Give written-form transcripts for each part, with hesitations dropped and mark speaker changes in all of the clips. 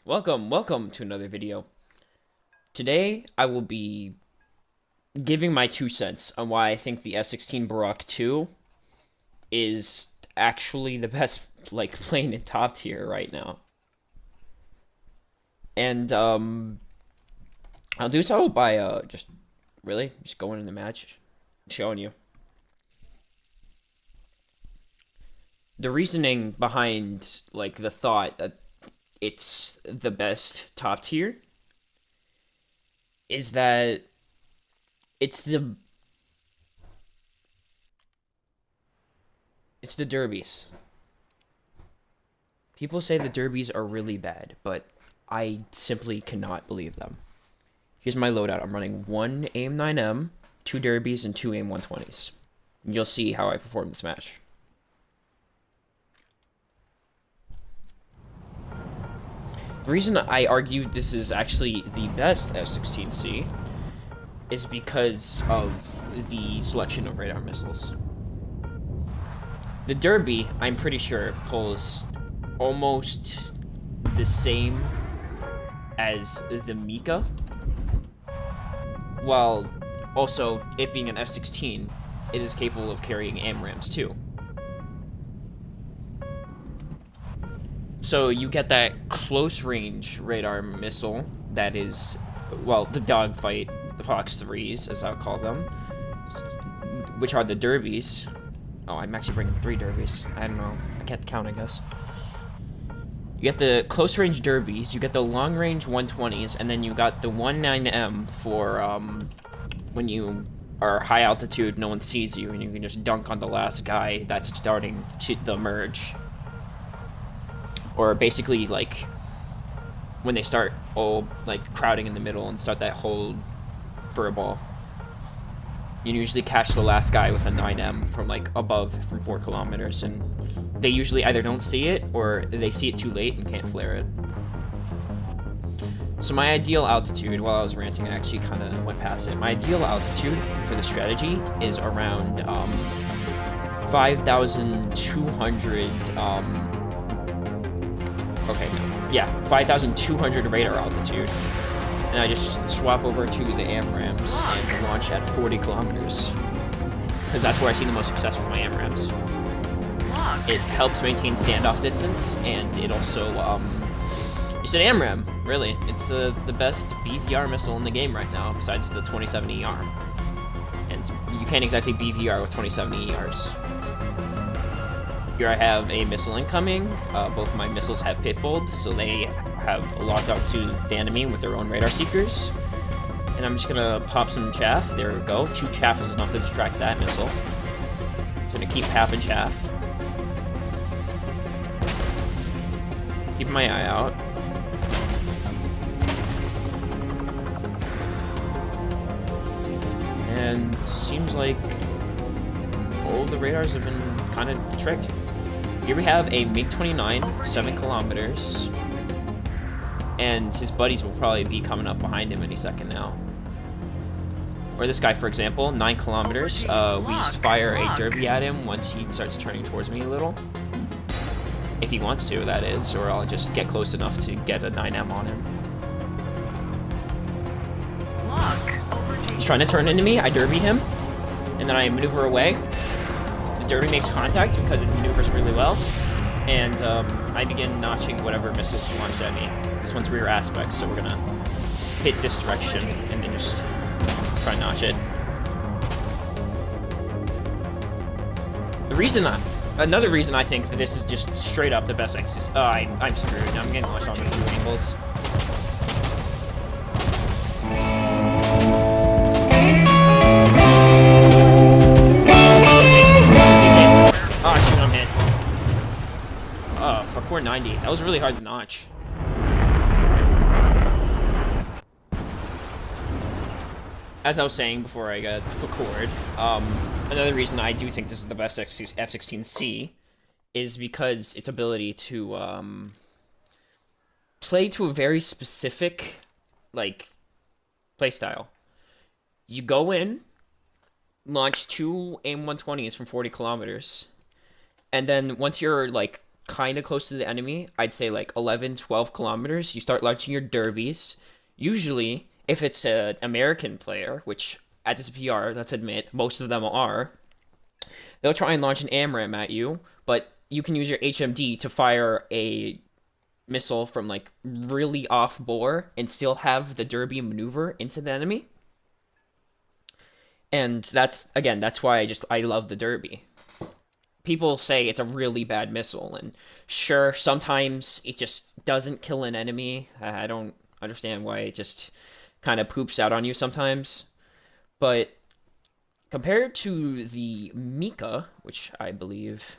Speaker 1: Welcome to another video. Today, I will be giving my 2 cents on why I think the F16 Barak 2 is actually the best, plane in top tier right now. And, I'll do so by, just going in the match, showing you. The reasoning behind, the thought that it's the best top tier is that it's the derbies. People say the derbies are really bad, but I simply cannot believe them. Here's my loadout. I'm running 1 AIM-9M, 2 derbies, and 2 AIM-120s. You'll see how I perform this match. The reason I argue this is actually the best F16C is because of the selection of radar missiles. The Derby, I'm pretty sure, pulls almost the same as the Mika, while also, it being an F16, it is capable of carrying AMRAAMs too. So you get that close-range radar missile that is, well, the dogfight, the Fox 3s, as I would call them, which are the derbies. Oh, I'm actually bringing 3 derbies. I don't know. I can't count, I guess. You get the close-range derbies, you get the long-range 120s, and then you got the 19M for, when you are high altitude, no one sees you, and you can just dunk on the last guy that's starting the merge. Or basically, when they start all, crowding in the middle and start that hold for a ball. You usually catch the last guy with a 9M from, from 4 kilometers, and they usually either don't see it, or they see it too late and can't flare it. So my ideal altitude, while I was ranting, I actually kind of went past it. My ideal altitude for the strategy is around, 5,200, 5,200 radar altitude, and I just swap over to the AMRAAMs and launch at 40 kilometers, because that's where I see the most success with my AMRAAMs. It helps maintain standoff distance, and it also, it's an AMRAAM, really. It's the best BVR missile in the game right now, besides the 27ER. And you can't exactly BVR with 27ERs. Here I have a missile incoming. Both of my missiles have pitbulled, so they have locked out to the enemy with their own radar seekers. And I'm just gonna pop some chaff. There we go. 2 chaff is enough to distract that missile. Just gonna keep popping chaff. Keep my eye out. And seems like all the radars have been kind of tricked. Here we have a MiG-29, 7 kilometers, and his buddies will probably be coming up behind him any second now. Or this guy, for example, 9 kilometers. We just fire a derby at him once he starts turning towards me a little. If he wants to, that is, or I'll just get close enough to get a 9M on him. He's trying to turn into me, I derby him, and then I maneuver away. The derby makes contact because it maneuvers really well, and I begin notching whatever missiles launched at me. This one's rear aspect, so we're gonna hit this direction and then just try and notch it. Another reason I think that this is just straight up the best X. I'm screwed. I'm getting launched on my 2 angles. Oh shoot, I'm hit. For core 90. That was really hard to notch. As I was saying before I got cord, another reason I do think this is the best F16C is because its ability to play to a very specific playstyle. You go in, launch 2 AIM-120s from 40 kilometers, and then once you're kind of close to the enemy, I'd say like 11, 12 kilometers, you start launching your derbies. Usually, if it's an American player, which at this PR, let's admit, most of them are, they'll try and launch an AMRAAM at you, but you can use your HMD to fire a missile from like really off bore and still have the derby maneuver into the enemy. And that's why I love the derby. People say it's a really bad missile, and sure, sometimes it just doesn't kill an enemy. I don't understand why it just kind of poops out on you sometimes. But compared to the Mika, which I believe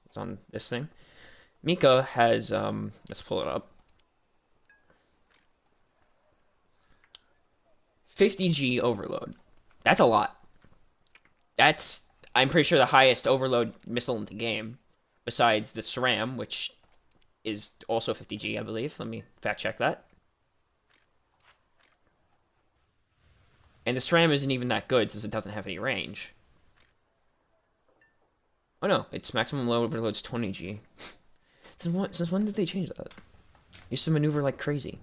Speaker 1: is on this thing, Mika has, let's pull it up, 50G overload. That's a lot. That's, I'm pretty sure, the highest overload missile in the game, besides the SRAM, which is also 50G, I believe. Let me fact check that. And the SRAM isn't even that good since it doesn't have any range. Oh no, its maximum load overload's 20G. Since when did they change that? Used to maneuver like crazy.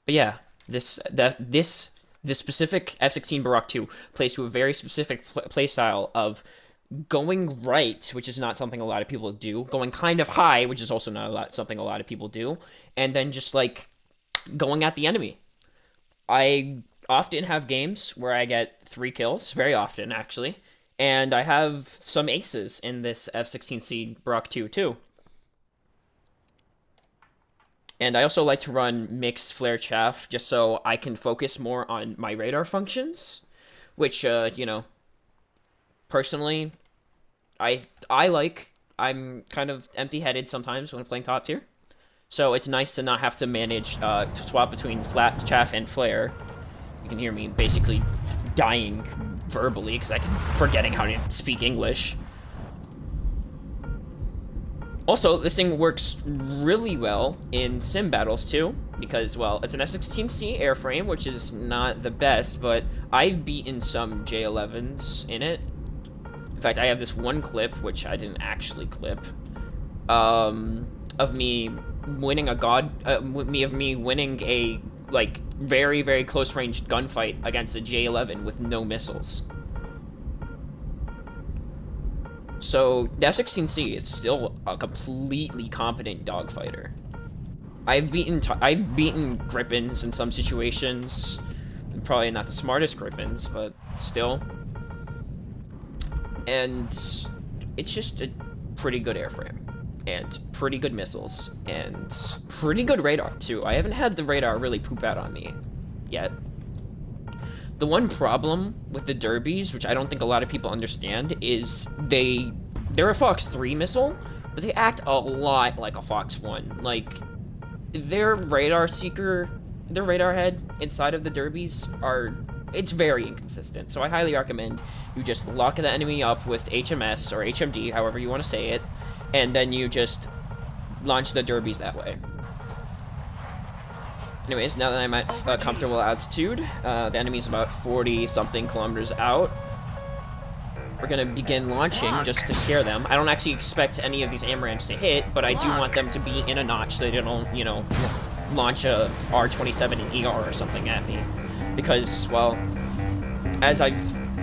Speaker 1: But yeah, this specific F16 Barak 2 plays to a very specific playstyle of going right, which is not something a lot of people do, going kind of high, which is also not something a lot of people do, and then just like going at the enemy. I often have games where I get 3 kills, very often actually, and I have some aces in this F16C Barak 2 too. And I also like to run mixed flare chaff just so I can focus more on my radar functions, which, you know, personally, I like. I'm kind of empty-headed sometimes when playing top tier, so it's nice to not have to manage to swap between flat chaff and flare. You can hear me basically dying verbally because I'm forgetting how to speak English. Also, this thing works really well in sim battles too, because, well, it's an F16C airframe, which is not the best, but I've beaten some J11s in it. In fact, I have this one clip, which I didn't actually clip, of me winning a, like, very, very close-range gunfight against a J11 with no missiles. So, the F16C is still a completely competent dogfighter. I've beaten Grippins in some situations. Probably not the smartest Grippins, but still. And it's just a pretty good airframe. And pretty good missiles. And pretty good radar, too. I haven't had the radar really poop out on me yet. The one problem with the derbies, which I don't think a lot of people understand, is they're a Fox 3 missile, but they act a lot like a Fox 1. Like, their radar head inside of the derbies it's very inconsistent. So I highly recommend you just lock the enemy up with HMS or HMD, however you want to say it, and then you just launch the derbies that way. Anyways, now that I'm at a comfortable altitude, the enemy's about 40-something kilometers out. We're gonna begin launching just to scare them. I don't actually expect any of these AMRAAMs to hit, but I do want them to be in a notch so they don't, you know, launch a R27 and ER or something at me. Because, well, as I've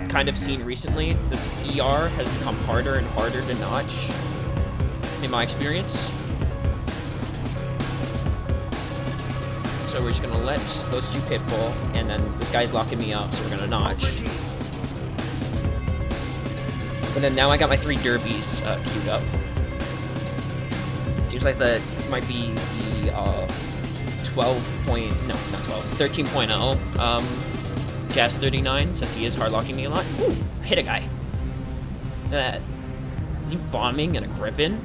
Speaker 1: kind of seen recently, the ER has become harder and harder to notch, in my experience. So we're just gonna let those two pitbull, and then this guy's locking me up, so we're gonna notch. And then now I got my 3 derbies queued up. Seems like that might be the 13.0 Jazz 39, since he is hard locking me a lot. Ooh, I hit a guy. Look at that. Is he bombing in a Grippin?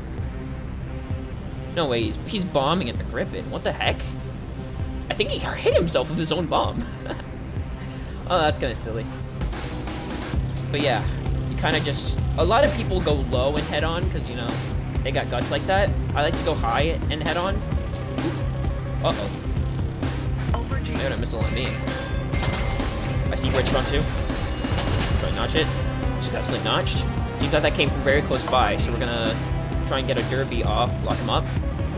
Speaker 1: No way, he's bombing in a Grippin. What the heck? I think he hit himself with his own bomb. Oh, that's kind of silly. But yeah, you kind of just... A lot of people go low and head on because, you know, they got guts like that. I like to go high and head on. Uh-oh. They got a missile on me. I see where it's from too. Try to notch it. Successfully notched. Seems like that came from very close by, so we're gonna try and get a derby off, lock him up.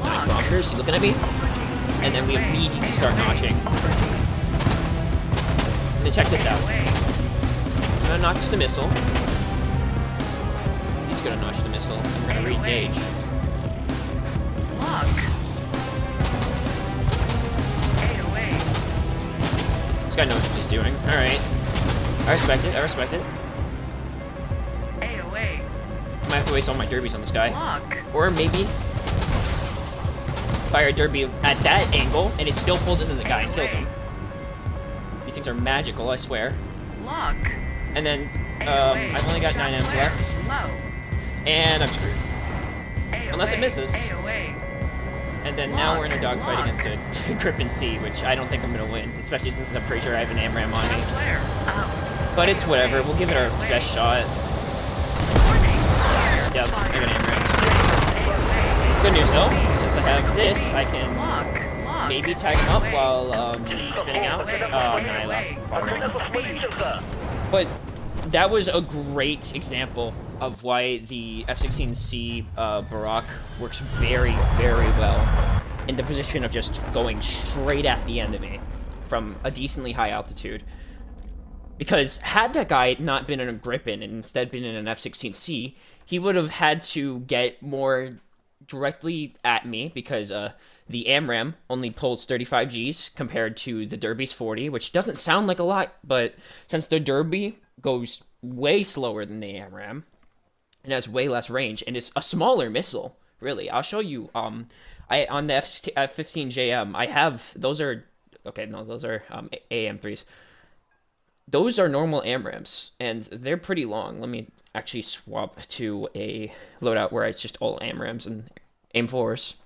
Speaker 1: 9 kilometers, he's looking at me. And then we immediately start notching. And then check this out. I'm gonna notch the missile. He's gonna notch the missile. I'm gonna re-engage. This guy knows what he's doing. Alright. I respect it, I respect it. I might have to waste all my derbies on this guy. Or maybe fire a derby at that angle and it still pulls into the guy and kills him. These things are magical, I swear. And then I've only got 9 M's left. And I'm screwed. Unless it misses. And then now we're in a dogfight against a Grip and C, which I don't think I'm gonna win, especially since I'm pretty sure I have an AMRAM on me. But it's whatever, we'll give it our best shot. Yep, I got AMRAM. Good news though, since I have this, I can maybe tag him up while spinning out. Oh, no, I lost the bottom. But that was a great example of why the F16C Barak works very, very well in the position of just going straight at the enemy from a decently high altitude. Because had that guy not been in a Gripen and instead been in an F16C, he would have had to get more directly at me because the AMRAM only pulls 35 Gs compared to the Derby's 40, which doesn't sound like a lot, but since the Derby goes way slower than the AMRAM, and has way less range, and is a smaller missile, really. I'll show you, on the F15JM, I have, those are, okay, no, those are AM3s. Those are normal AMRAMs, and they're pretty long. Let me actually swap to a loadout where it's just all AMRAMs and AIM-4s.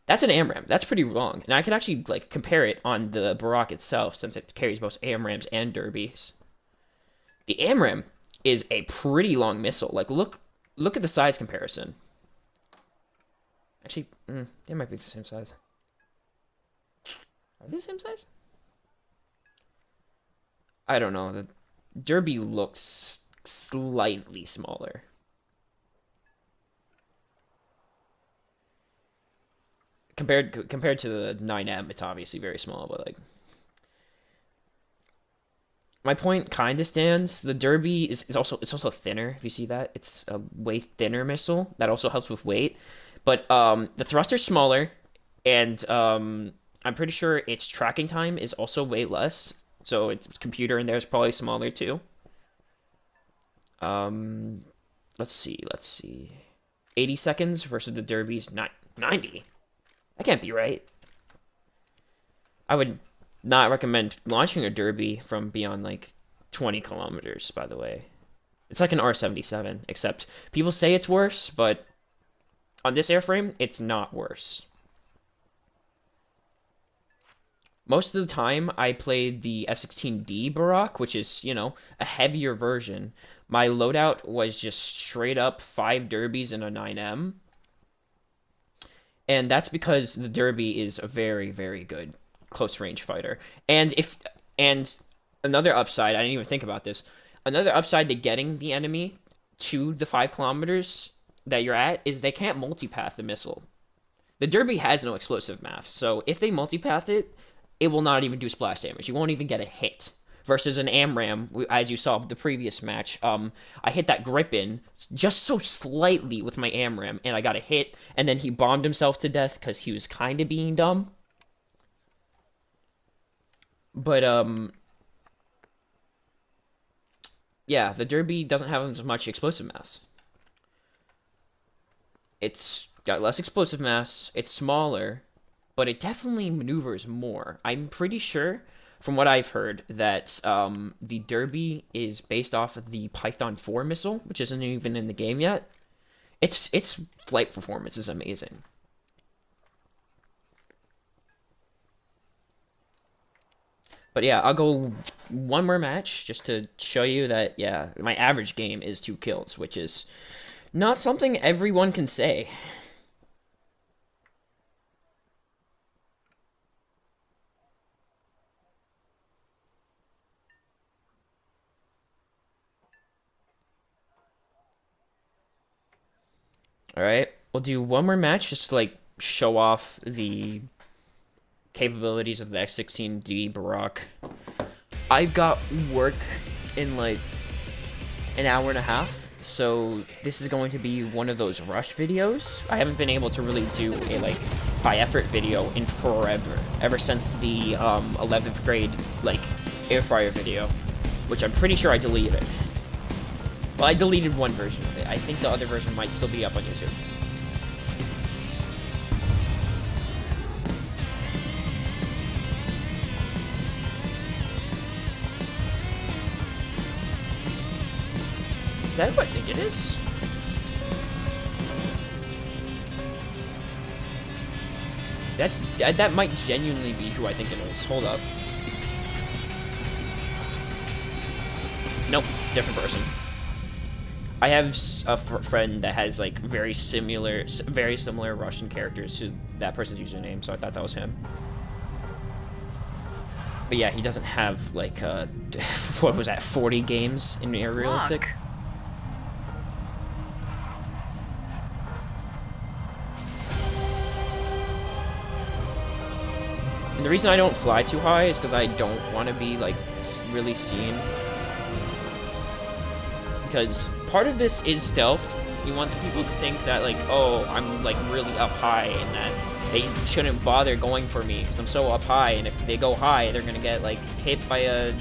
Speaker 1: That's an AMRAM. That's pretty long. And I can actually like compare it on the Barak itself, since it carries both AMRAMs and Derbies. The AMRAM is a pretty long missile. Like, look at the size comparison. Actually, they might be the same size. Are they the same size? I don't know. The Derby looks slightly smaller. Compared to the 9M, it's obviously very small, but like, my point kind of stands. The Derby is also thinner. If you see that, it's a way thinner missile. That also helps with weight. But the thruster's smaller, and I'm pretty sure its tracking time is also way less. So its computer in there is probably smaller too. Let's see. 80 seconds versus the Derby's 90. That can't be right. I would not recommend launching a Derby from beyond like 20 kilometers, by the way. It's like an R77, except people say it's worse, but on this airframe, it's not worse. Most of the time, I played the F16D Barak, which is, you know, a heavier version. My loadout was just straight up 5 Derbies and a 9M. And that's because the Derby is a very, very good close range fighter. And another upside, I didn't even think about this. Another upside to getting the enemy to the 5 kilometers that you're at is they can't multipath the missile. The Derby has no explosive math, so if they multipath it, it will not even do splash damage. You won't even get a hit. Versus an AMRAM, as you saw the previous match, I hit that Gripen just so slightly with my AMRAM, and I got a hit, and then he bombed himself to death because he was kind of being dumb. But, yeah, the Derby doesn't have as much explosive mass. It's got less explosive mass, it's smaller, but it definitely maneuvers more. I'm pretty sure, from what I've heard, that the Derby is based off of the Python 4 missile, which isn't even in the game yet. Its flight performance is amazing. But yeah, I'll go one more match just to show you that, yeah, my average game is 2 kills, which is not something everyone can say. Alright, we'll do one more match just to, like, show off the capabilities of the F16D Barak. I've got work in, like, an hour and a half, so this is going to be one of those rush videos. I haven't been able to really do a, like, high-effort video in forever, ever since the 11th grade, like, air fryer video, which I'm pretty sure I deleted. Well, I deleted one version of it. I think the other version might still be up on YouTube. Is that who I think it is? That might genuinely be who I think it is. Hold up. Nope, different person. I have a friend that has like very similar Russian characters to that person's username, so I thought that was him. But yeah, he doesn't have like what was that, 40 games in Air Realistic. And the reason I don't fly too high is because I don't want to be like really seen. Because part of this is stealth. You want the people to think that, like, oh, I'm, like, really up high, and that they shouldn't bother going for me, because I'm so up high, and if they go high, they're gonna get, like, hit by a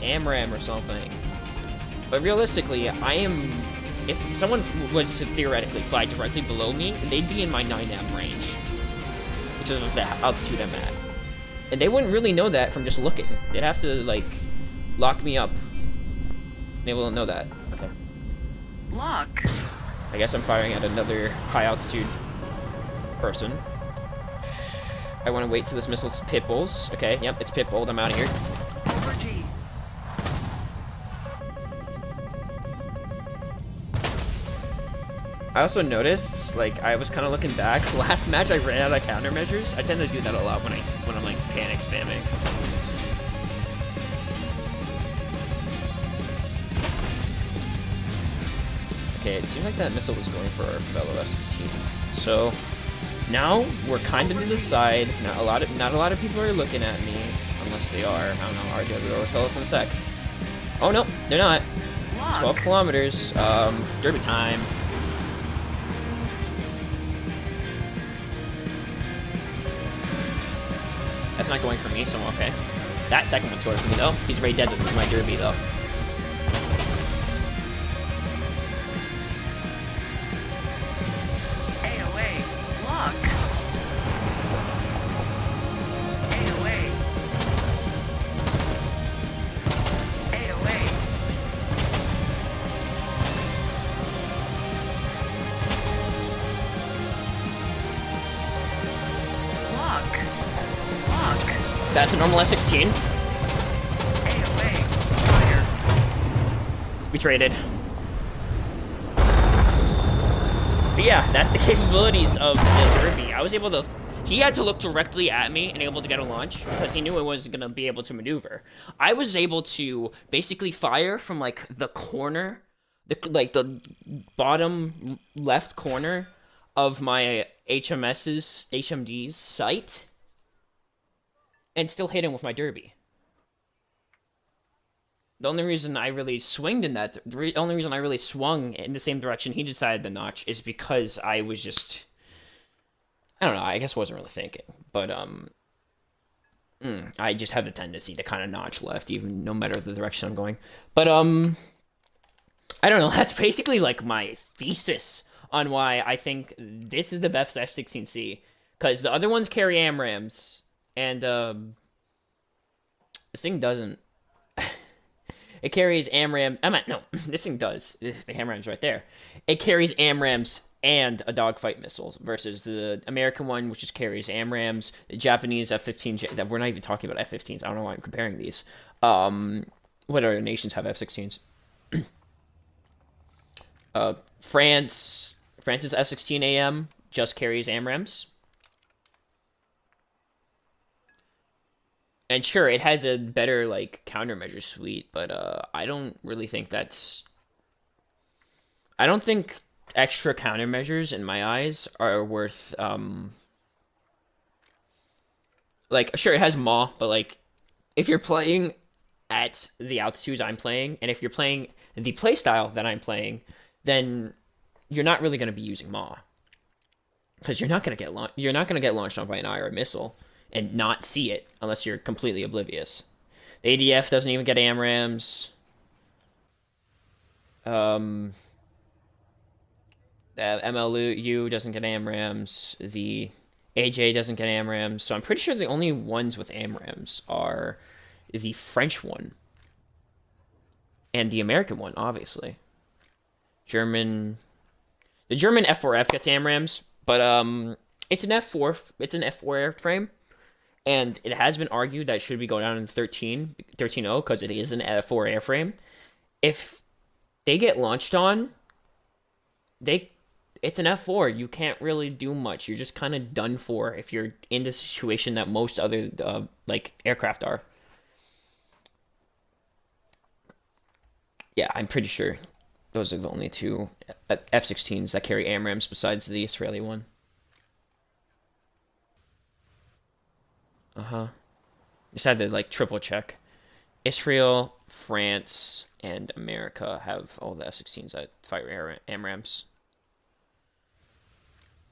Speaker 1: AMRAAM or something. But realistically, if someone was to theoretically fly directly below me, they'd be in my 9M range, which is the altitude I'm at. And they wouldn't really know that from just looking. They'd have to, like, lock me up. They won't know that. Okay.
Speaker 2: Lock.
Speaker 1: I guess I'm firing at another high altitude person. I want to wait till this missile's pitbulls. Okay, yep, it's pitbulled. I'm out of here. I also noticed, like, I was kind of looking back. Last match, I ran out of countermeasures. I tend to do that a lot when I'm like panic spamming. Okay, it seems like that missile was going for our fellow F16. So now we're kind of to the side. Not a lot of people are looking at me, unless they are. I don't know. RW will tell us in a sec. Oh no, they're not. 12 kilometers. Derby time. That's not going for me, so I'm okay. That second one's going for me though. He's already dead with my derby though. That's a normal F16. We traded. But yeah, that's the capabilities of the Derby. I was able to... He had to look directly at me and able to get a launch because he knew I wasn't going to be able to maneuver. I was able to basically fire from, like, the corner, the bottom left corner of my HMD's sight and still hit him with my derby. The only reason I really swung in the same direction he decided to notch is because I was just... I don't know, I guess I wasn't really thinking. But, I just have the tendency to kind of notch left, even no matter the direction I'm going. But, I don't know, that's basically, like, my thesis on why I think this is the best F16C. Because the other ones carry AMRAAMs, and, this thing doesn't. It carries AMRAAM. No, this thing does. The AMRAAM's right there. It carries AMRAAMs and a dogfight missile versus the American one, which just carries AMRAAMs. The Japanese F-15. That we're not even talking about F-15s. I don't know why I'm comparing these. What other nations have F-16s? France's F-16AM just carries AMRAAMs. And sure, it has a better, like, countermeasure suite, but, I don't really think that's... I don't think extra countermeasures in my eyes are worth, like, sure, it has maw, but, like, if you're playing at the altitudes I'm playing, and if you're playing the playstyle that I'm playing, then you're not really going to be using maw. Because you're not going to get you're not going to get launched on by an IR missile and not see it unless you're completely oblivious. The ADF doesn't even get AMRAMs. The MLU doesn't get AMRAMs. The AJ doesn't get AMRAMs. So I'm pretty sure the only ones with AMRAMs are the French one and the American one, obviously. The German F4F gets AMRAMs, but it's an F4 airframe, and it has been argued that it should be going down in 13.0 because it is an F4 airframe. If they get launched on, it's an F4. You can't really do much. You're just kind of done for if you're in the situation that most other like aircraft are. Yeah, I'm pretty sure those are the only two F-16s that carry AMRAMs besides the Israeli one. Just had to like triple check. Israel, France, and America have all the F-16s that fire AMRAMs.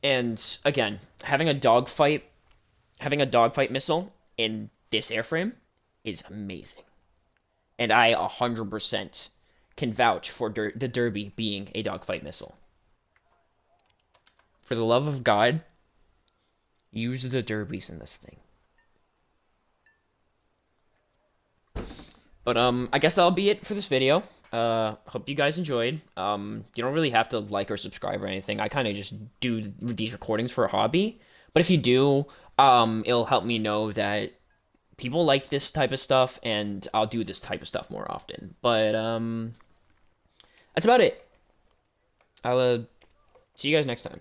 Speaker 1: And again, having a dogfight missile in this airframe is amazing. And I 100% can vouch for the Derby being a dogfight missile. For the love of God, use the Derbies in this thing. But I guess that'll be it for this video. Hope you guys enjoyed. You don't really have to like or subscribe or anything. I kind of just do these recordings for a hobby. But if you do, it'll help me know that people like this type of stuff, and I'll do this type of stuff more often. But that's about it. I'll see you guys next time.